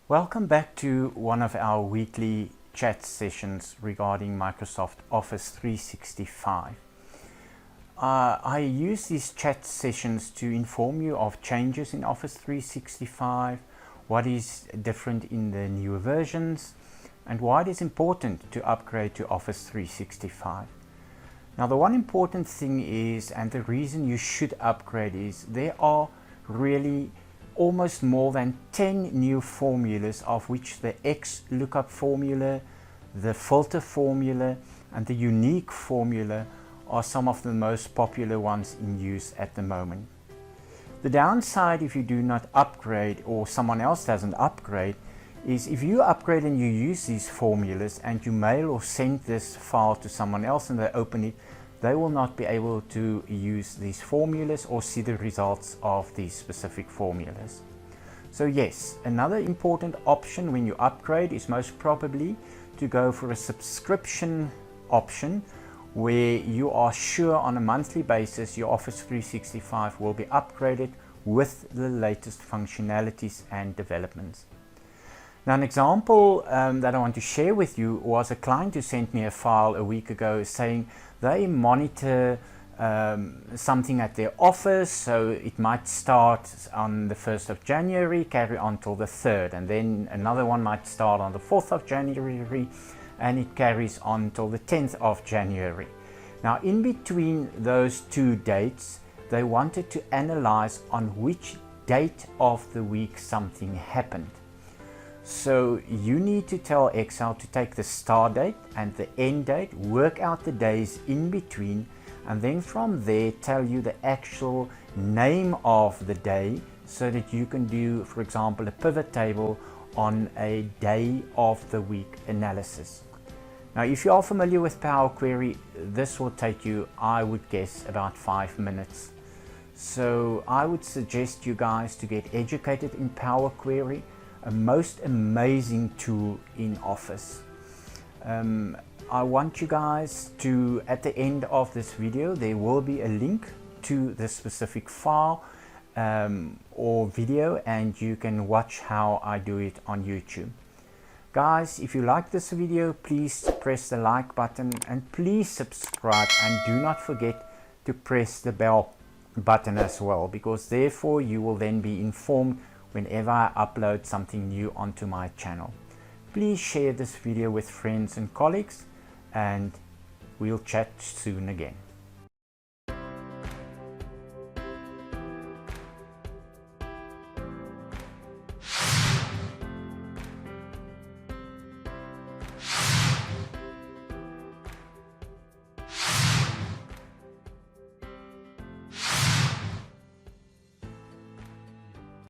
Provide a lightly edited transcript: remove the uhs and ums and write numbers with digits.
Welcome back to one of our weekly chat sessions regarding Microsoft Office 365. I use these chat sessions to inform you of changes in Office 365, what is different in the newer versions, and why it is important to upgrade to Office 365. Now, the one important thing is, and the reason you should upgrade is, there are really almost more than 10 new formulas, of which the XLOOKUP formula, the filter formula, and the unique formula are some of the most popular ones in use at the moment. The downside if you do not upgrade or someone else doesn't upgrade is if you upgrade and you use these formulas and you mail or send this file to someone else and they open it, they will not be able to use these formulas or see the results of these specific formulas. So yes, another important option when you upgrade is most probably to go for a subscription option where you are sure on a monthly basis your Office 365 will be upgraded with the latest functionalities and developments. Now, an example that I want to share with you was a client who sent me a file a week ago saying they monitor something at their office, so it might start on the 1st of January, carry on till the 3rd, and then another one might start on the 4th of January, and it carries on till the 10th of January. Now, in between those two dates, they wanted to analyze on which date of the week something happened. So you need to tell Excel to take the start date and the end date, work out the days in between, and then from there tell you the actual name of the day so that you can do, for example, a pivot table on a day of the week analysis. Now, if you are familiar with Power Query, this will take you, I would guess, about 5 minutes. So I would suggest you guys to get educated in Power Query, a most amazing tool in Office. I want you guys to, at the end of this video, there will be a link to the specific file or video, and you can watch how I do it on YouTube. Guys, if you like this video, please press the like button and please subscribe, and do not forget to press the bell button as well, because therefore you will then be informed whenever I upload something new onto my channel. Please share this video with friends and colleagues, and we'll chat soon again.